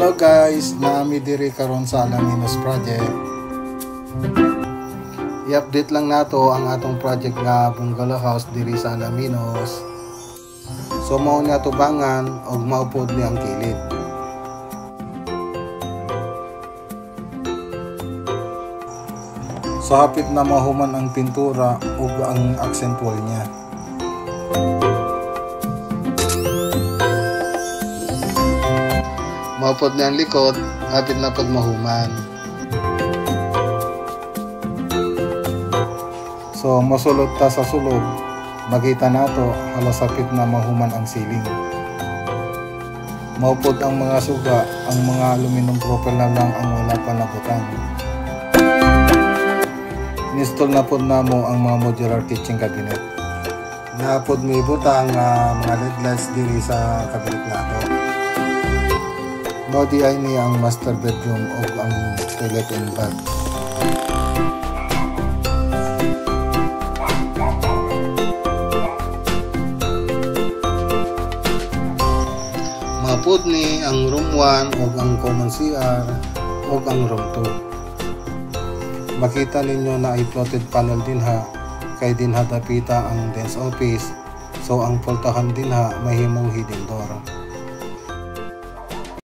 Hello guys, naami diri karon sa Alaminos project. I-update lang nato ang atong project nga bungalow house diri sa Alaminos. So mao ni atubangan og maupod ni ang kilid. So hapit na mahuman ang pintura ug ang accent wall niya. Maupod na ang likod, hapit na pag mahuman. So masulod ta sa sulod, makita nato halos hapit na mahuman ang ceiling. Maupod ang mga suga, ang mga aluminum profile na lang ang wala pa nabutan. Install na pod namo ang mga modular kitchen cabinet. Napod may butang mga LED lights diri sa kabinet nato. Body ay niya ang master bedroom o ang toilet and bath. Mapod ni ang room 1 o ang common CR o ang room 2. Makita ninyo na i-plotted panel din ha, kay din ha dapita ang dense office, so ang pultahan din ha mahimong hidden door.